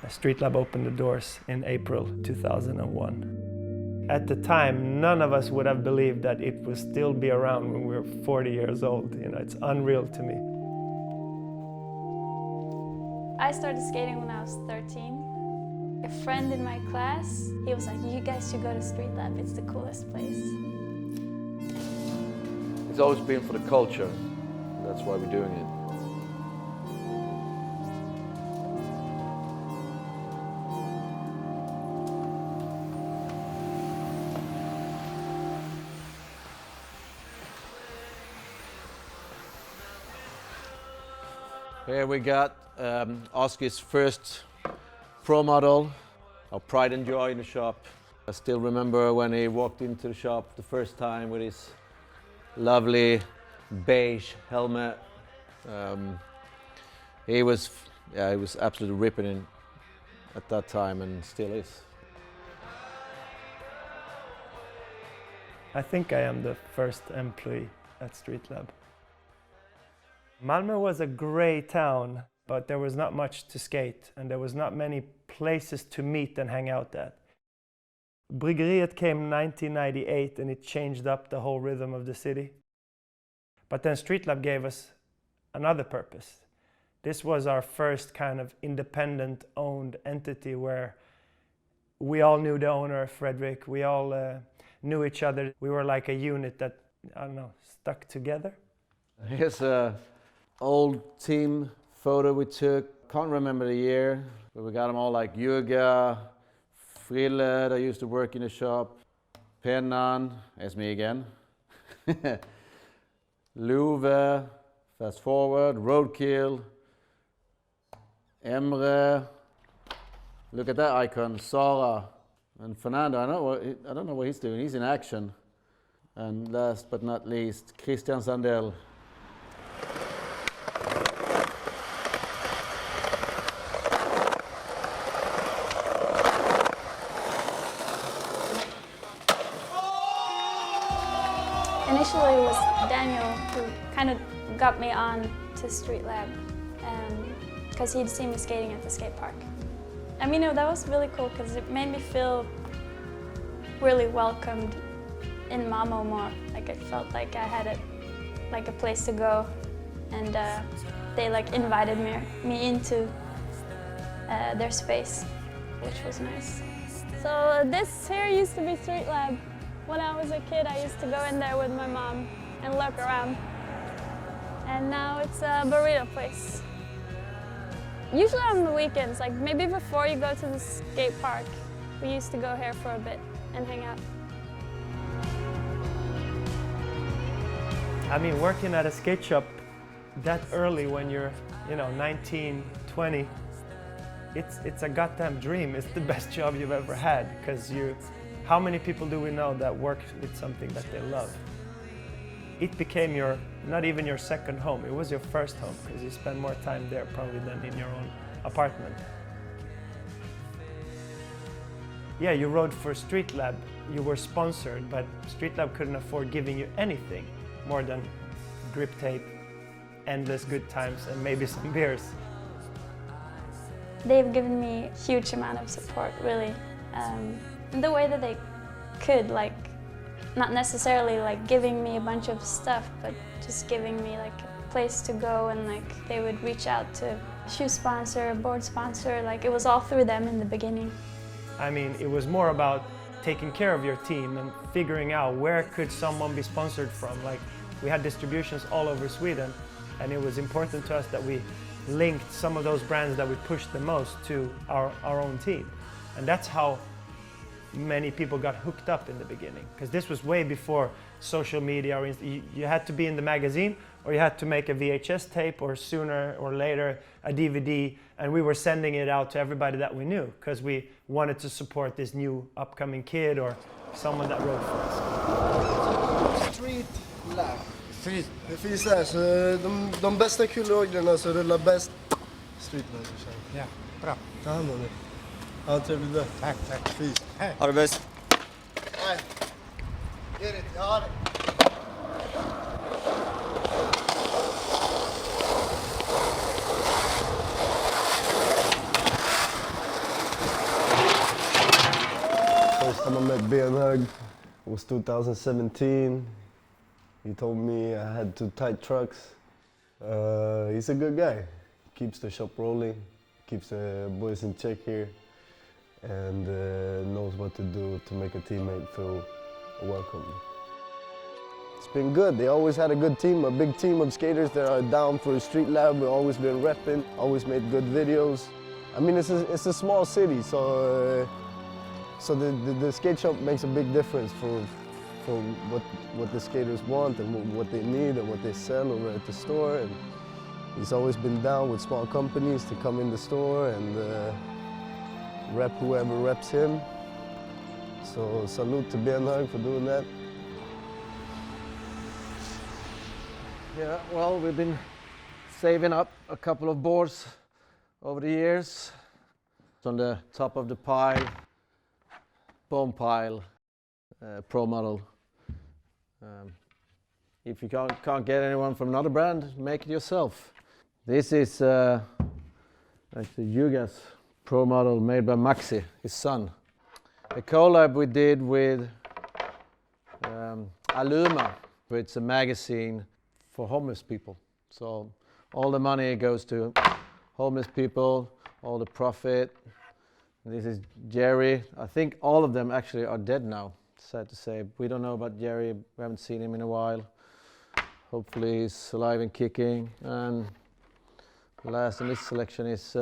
Streetlab opened the doors in April 2001. At the time, none of us would have believed that it would still be around when we were 40 years old. You know, it's unreal to me. I started skating when I was 13. A friend in my class, he was like, you guys should go to Streetlab, it's the coolest place. It's always been for the culture. That's why we're doing it. Here we got Oski's first pro model, our pride and joy in the shop. I still remember when he walked into the shop the first time with his lovely beige helmet. He was absolutely ripping it at that time and still is. I think I am the first employee at Streetlab. Malmö was a great town, but there was not much to skate and there was not many places to meet and hang out at. Bryggeriet came in 1998 and it changed up the whole rhythm of the city. But then Streetlab gave us another purpose. This was our first kind of independent owned entity where we all knew the owner, Frederick. We all knew each other. We were like a unit that, I don't know, stuck together. Here's a old team photo we took. Can't remember the year, but we got them all like Jürga, Frille, that used to work in the shop, Pennan, that's me again, Luve, Fast Forward, Roadkill, Emre, look at that icon, Sarah, and Fernando. I don't know what he's doing, he's in action. And last but not least, Christian Sandell. Initially it was Danijel who kind of got me on to Streetlab because he'd seen me skating at the skate park. I mean, that was really cool because it made me feel really welcomed in Malmö more. Like I felt like I had a place to go, and they invited me into their space, which was nice. So this here used to be Streetlab. When I was a kid, I used to go in there with my mom and look around. And now it's a burrito place. Usually on the weekends, like maybe before you go to the skate park, we used to go here for a bit and hang out. I mean, working at a skate shop that early when you're, 19, 20, it's a goddamn dream. It's the best job you've ever had because how many people do we know that work with something that they love? It became not even your second home, it was your first home because you spend more time there probably than in your own apartment. Yeah, you rode for Streetlab, you were sponsored, but Streetlab couldn't afford giving you anything more than grip tape, endless good times, and maybe some beers. They've given me a huge amount of support, really. In the way that they could, not necessarily giving me a bunch of stuff, but just giving me a place to go, and they would reach out to a shoe sponsor, a board sponsor, it was all through them in the beginning. I mean, it was more about taking care of your team and figuring out where could someone be sponsored from. We had distributions all over Sweden, and it was important to us that we linked some of those brands that we pushed the most to our own team. And that's how many people got hooked up in the beginning, because this was way before social media. Or you had to be in the magazine, or you had to make a VHS tape, or sooner or later a DVD, and we were sending it out to everybody that we knew because we wanted to support this new upcoming kid or someone that rode for us. Streetlab. Det finns där, så de bästa kulorglarna så rullar bäst. Streetlab. Ja, bra. Ta hand om det. Ha en trevlig dag. Tack. Fis. Hej. Ha det bäst. Nej. Get it. Jag har det. was 2017. He told me I had too tight trucks. He's a good guy. Keeps the shop rolling, keeps the boys in check here, and knows what to do to make a teammate feel welcome. It's been good. They always had a good team, a big team of skaters that are down for Streetlab. We've always been repping, always made good videos. I mean, it's a small city, so the skate shop makes a big difference for what the skaters want and what they need and what they sell over at the store. And he's always been down with small companies to come in the store and rep whoever reps him. So salute to Benhag for doing that. Yeah, well, we've been saving up a couple of boards over the years. On the top of the pile, bone pile, pro model. If you can't get anyone from another brand, make it yourself. This is actually Yuga's pro model made by Maxi, his son. A collab we did with Aluma, it's a magazine for homeless people. So all the money goes to homeless people, all the profit. This is Jerry. I think all of them actually are dead now, sad to say. We don't know about Jerry, we haven't seen him in a while. Hopefully he's alive and kicking. And last in this selection is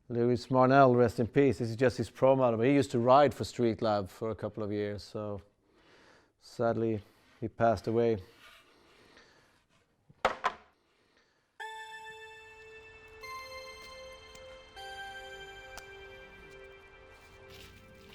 Louis Marnell, rest in peace. This is just his pro model. He used to ride for Streetlab for a couple of years, so sadly he passed away.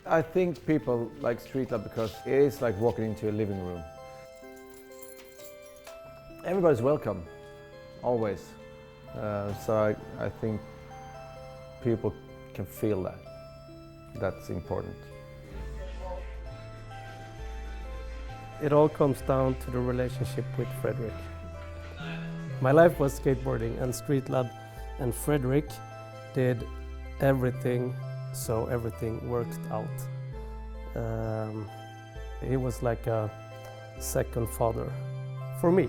I think people like Streetlab because it is like walking into a living room. Everybody's welcome, always. So I think people can feel that. That's important. It all comes down to the relationship with Frederick. My life was skateboarding and Streetlab, and Frederick did everything so everything worked out. He was like a second father for me.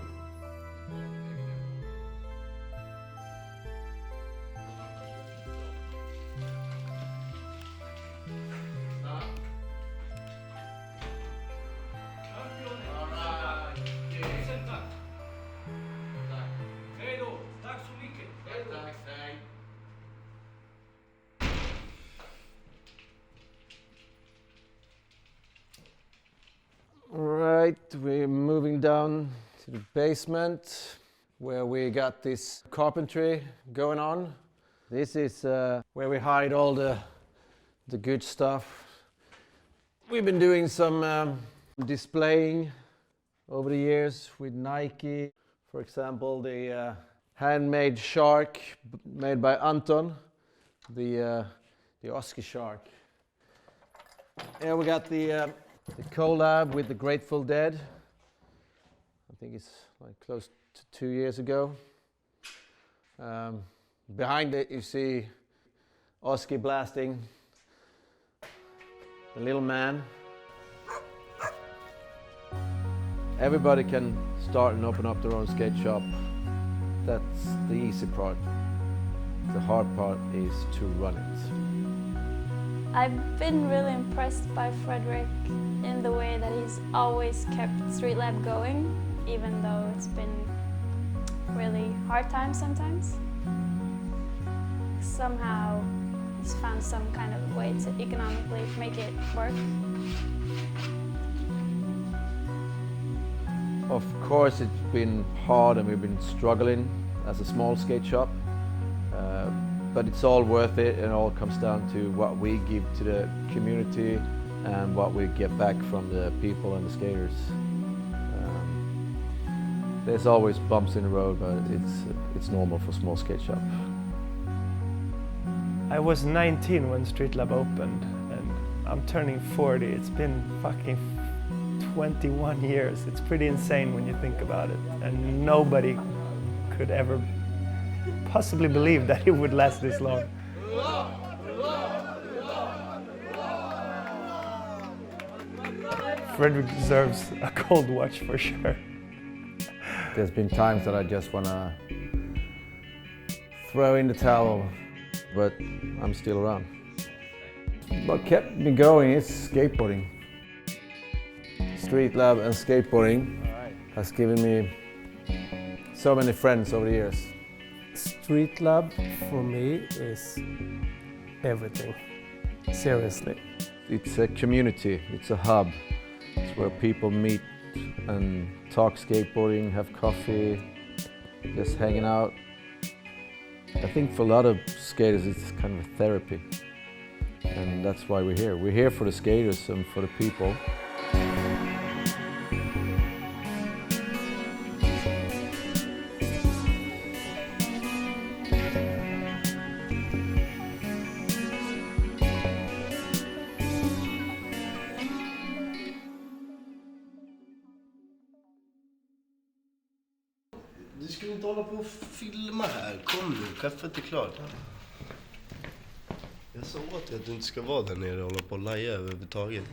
Right, we're moving down to the basement where we got this carpentry going on. This is where we hide all the good stuff. We've been doing some displaying over the years with Nike. For example, the handmade shark made by Anton, the Oscar shark. Here we got the collab with the Grateful Dead. I think it's like close to 2 years ago. Behind it you see Oski blasting the little man. Everybody can start and open up their own skate shop. That's the easy part. The hard part is to run it. I've been really impressed by Frederick in the way that he's always kept Streetlab going, even though it's been really hard times sometimes. Somehow he's found some kind of way to economically make it work. Of course it's been hard and we've been struggling as a small skate shop. But it's all worth it, and it all comes down to what we give to the community and what we get back from the people and the skaters. There's always bumps in the road, but it's normal for small skate shop. I was 19 when Streetlab opened, and I'm turning 40. It's been fucking 21 years. It's pretty insane when you think about it, and nobody could ever possibly believe that it would last this long. Frederick deserves a gold watch for sure. There's been times that I just want to throw in the towel, but I'm still around. What kept me going is skateboarding. Streetlab and skateboarding has given me so many friends over the years. Streetlab for me is everything, seriously. It's a community, it's a hub. It's where people meet and talk skateboarding, have coffee, just hanging out. I think for a lot of skaters it's kind of a therapy. And that's why we're here. We're here for the skaters and for the people. Du skulle inte hålla på och filma här. Kom nu, kaffet är klart. Jag sa åt dig att du inte ska vara där nere och hålla på och laja överhuvudtaget.